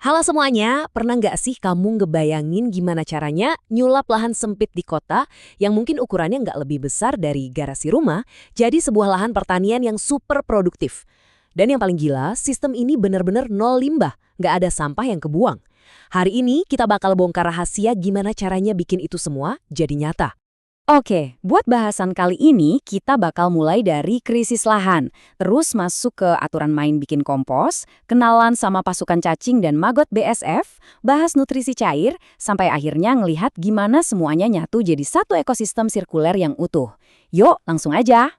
Halo semuanya, pernah nggak sih kamu ngebayangin gimana caranya nyulap lahan sempit di kota yang mungkin ukurannya nggak lebih besar dari garasi rumah, jadi sebuah lahan pertanian yang super produktif. Dan yang paling gila, sistem ini benar-benar nol limbah, nggak ada sampah yang kebuang. Hari ini kita bakal bongkar rahasia gimana caranya bikin itu semua jadi nyata. Oke, buat bahasan kali ini kita bakal mulai dari krisis lahan, terus masuk ke aturan main bikin kompos, kenalan sama pasukan cacing dan maggot BSF, bahas nutrisi cair, sampai akhirnya ngelihat gimana semuanya nyatu jadi satu ekosistem sirkuler yang utuh. Yuk, langsung aja.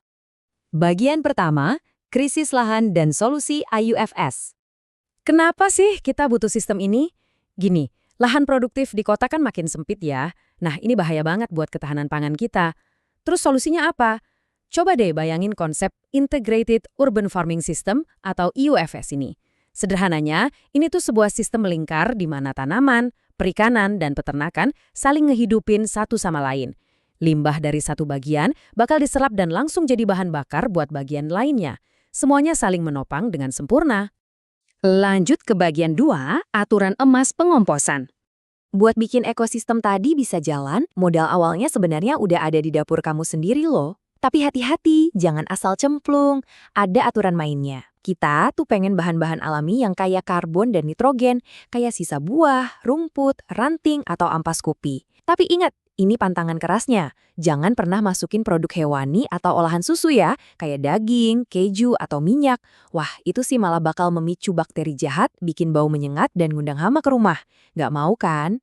Bagian pertama, krisis lahan dan solusi IUFS. Kenapa sih kita butuh sistem ini? Gini, lahan produktif di kota kan makin sempit ya. Nah, ini bahaya banget buat ketahanan pangan kita. Terus solusinya apa? Coba deh bayangin konsep Integrated Urban Farming System atau IUFS ini. Sederhananya, ini tuh sebuah sistem melingkar di mana tanaman, perikanan, dan peternakan saling ngehidupin satu sama lain. Limbah dari satu bagian bakal diserap dan langsung jadi bahan bakar buat bagian lainnya. Semuanya saling menopang dengan sempurna. Lanjut ke bagian 2, aturan emas pengomposan. Buat bikin ekosistem tadi bisa jalan, modal awalnya sebenarnya udah ada di dapur kamu sendiri loh. Tapi hati-hati, jangan asal cemplung. Ada aturan mainnya. Kita tuh pengen bahan-bahan alami yang kaya karbon dan nitrogen, kayak sisa buah, rumput, ranting, atau ampas kopi. Tapi ingat, ini pantangan kerasnya. Jangan pernah masukin produk hewani atau olahan susu ya, kayak daging, keju, atau minyak. Wah, itu sih malah bakal memicu bakteri jahat, bikin bau menyengat, dan ngundang hama ke rumah. Nggak mau kan?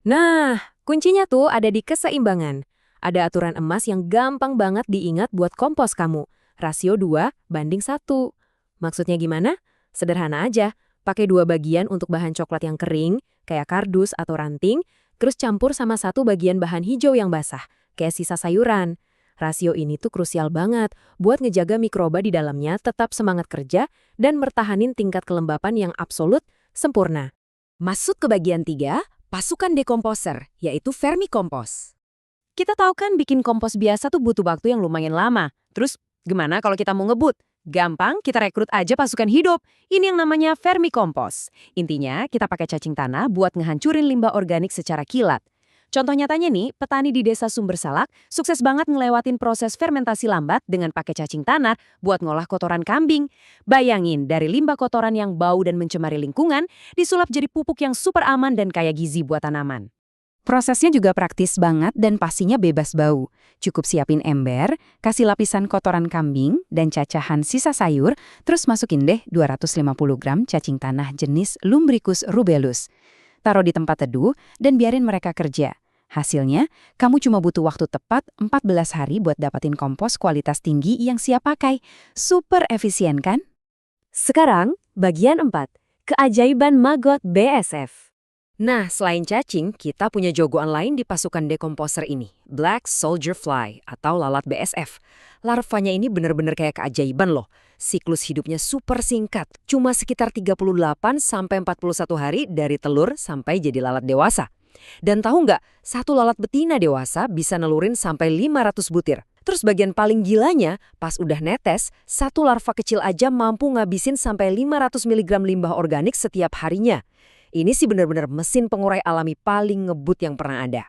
Nah, kuncinya tuh ada di keseimbangan. Ada aturan emas yang gampang banget diingat buat kompos kamu. Rasio 2:1. Maksudnya gimana? Sederhana aja. Pakai 2 bagian untuk bahan coklat yang kering, kayak kardus atau ranting, terus campur sama 1 bagian bahan hijau yang basah, kayak sisa sayuran. Rasio ini tuh krusial banget buat ngejaga mikroba di dalamnya tetap semangat kerja dan mertahanin tingkat kelembapan yang absolut sempurna. Masuk ke bagian 3, pasukan dekomposer, yaitu vermikompos. Kita tahu kan bikin kompos biasa tuh butuh waktu yang lumayan lama. Terus gimana kalau kita mau ngebut? Gampang, kita rekrut aja pasukan hidup. Ini yang namanya vermikompos. Intinya, kita pakai cacing tanah buat ngehancurin limbah organik secara kilat. Contoh nyatanya nih, petani di desa Sumber Salak sukses banget ngelewatin proses fermentasi lambat dengan pakai cacing tanah buat ngolah kotoran kambing. Bayangin, dari limbah kotoran yang bau dan mencemari lingkungan, disulap jadi pupuk yang super aman dan kaya gizi buat tanaman. Prosesnya juga praktis banget dan pastinya bebas bau. Cukup siapin ember, kasih lapisan kotoran kambing, dan cacahan sisa sayur, terus masukin deh 250 gram cacing tanah jenis Lumbricus rubellus. Taruh di tempat teduh dan biarin mereka kerja. Hasilnya, kamu cuma butuh waktu tepat 14 hari buat dapatin kompos kualitas tinggi yang siap pakai. Super efisien kan? Sekarang, bagian 4. Keajaiban maggot BSF. Nah, selain cacing, kita punya jagoan lain di pasukan dekomposer ini, Black Soldier Fly atau lalat BSF. Larvanya ini bener-bener kayak keajaiban loh. Siklus hidupnya super singkat, cuma sekitar 38-41 hari dari telur sampai jadi lalat dewasa. Dan tahu nggak, satu lalat betina dewasa bisa nelurin sampai 500 butir. Terus bagian paling gilanya, pas udah netes, satu larva kecil aja mampu ngabisin sampai 500 mg limbah organik setiap harinya. Ini sih benar-benar mesin pengurai alami paling ngebut yang pernah ada.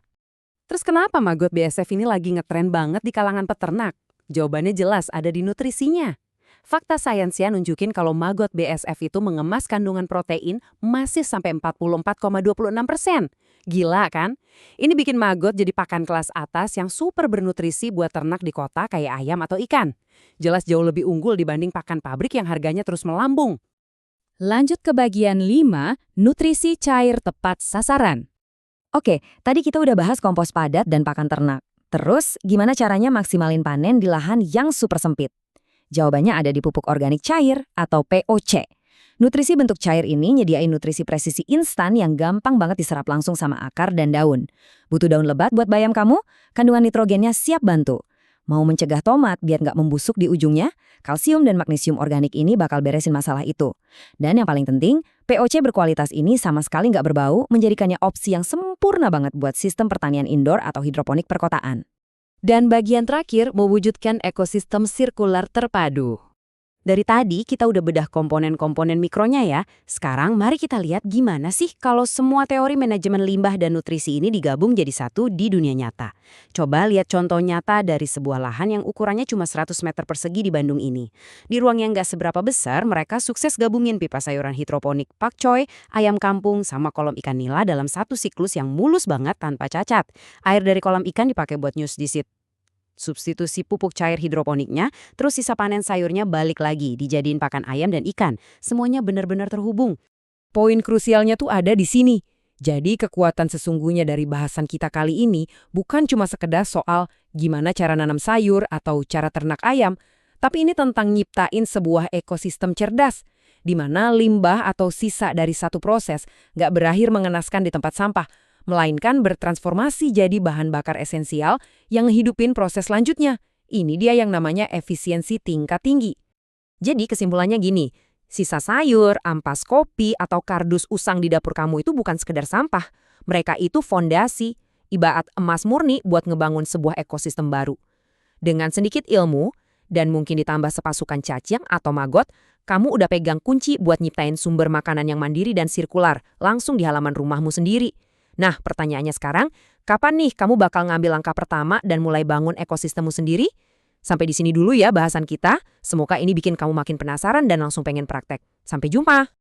Terus kenapa maggot BSF ini lagi ngetren banget di kalangan peternak? Jawabannya jelas ada di nutrisinya. Fakta sainsnya nunjukin kalau maggot BSF itu mengemas kandungan protein masih sampai 44,26%. Gila kan? Ini bikin maggot jadi pakan kelas atas yang super bernutrisi buat ternak di kota kayak ayam atau ikan. Jelas jauh lebih unggul dibanding pakan pabrik yang harganya terus melambung. Lanjut ke bagian 5, nutrisi cair tepat sasaran. Oke, tadi kita udah bahas kompos padat dan pakan ternak. Terus, gimana caranya maksimalin panen di lahan yang super sempit? Jawabannya ada di pupuk organik cair atau POC. Nutrisi bentuk cair ini nyediain nutrisi presisi instan yang gampang banget diserap langsung sama akar dan daun. Butuh daun lebat buat bayam kamu? Kandungan nitrogennya siap bantu. Mau mencegah tomat biar nggak membusuk di ujungnya? Kalsium dan magnesium organik ini bakal beresin masalah itu. Dan yang paling penting, POC berkualitas ini sama sekali nggak berbau, menjadikannya opsi yang sempurna banget buat sistem pertanian indoor atau hidroponik perkotaan. Dan bagian terakhir mewujudkan ekosistem sirkular terpadu. Dari tadi kita udah bedah komponen-komponen mikronya ya. Sekarang mari kita lihat gimana sih kalau semua teori manajemen limbah dan nutrisi ini digabung jadi satu di dunia nyata. Coba lihat contoh nyata dari sebuah lahan yang ukurannya cuma 100 meter persegi di Bandung ini. Di ruang yang nggak seberapa besar, mereka sukses gabungin pipa sayuran hidroponik pakcoy, ayam kampung, sama kolam ikan nila dalam satu siklus yang mulus banget tanpa cacat. Air dari kolam ikan dipakai buat nyus di substitusi pupuk cair hidroponiknya, terus sisa panen sayurnya balik lagi, dijadiin pakan ayam dan ikan. Semuanya benar-benar terhubung. Poin krusialnya tuh ada di sini. Jadi kekuatan sesungguhnya dari bahasan kita kali ini bukan cuma sekedar soal gimana cara nanam sayur atau cara ternak ayam, tapi ini tentang nyiptain sebuah ekosistem cerdas, di mana limbah atau sisa dari satu proses nggak berakhir mengenaskan di tempat sampah, melainkan bertransformasi jadi bahan bakar esensial yang ngehidupin proses selanjutnya. Ini dia yang namanya efisiensi tingkat tinggi. Jadi kesimpulannya gini, sisa sayur, ampas kopi, atau kardus usang di dapur kamu itu bukan sekedar sampah. Mereka itu fondasi, ibarat emas murni buat ngebangun sebuah ekosistem baru. Dengan sedikit ilmu, dan mungkin ditambah sepasukan cacing atau maggot, kamu udah pegang kunci buat nyiptain sumber makanan yang mandiri dan sirkular, langsung di halaman rumahmu sendiri. Nah, pertanyaannya sekarang, kapan nih kamu bakal ngambil langkah pertama dan mulai bangun ekosistemmu sendiri? Sampai di sini dulu ya bahasan kita. Semoga ini bikin kamu makin penasaran dan langsung pengen praktek. Sampai jumpa!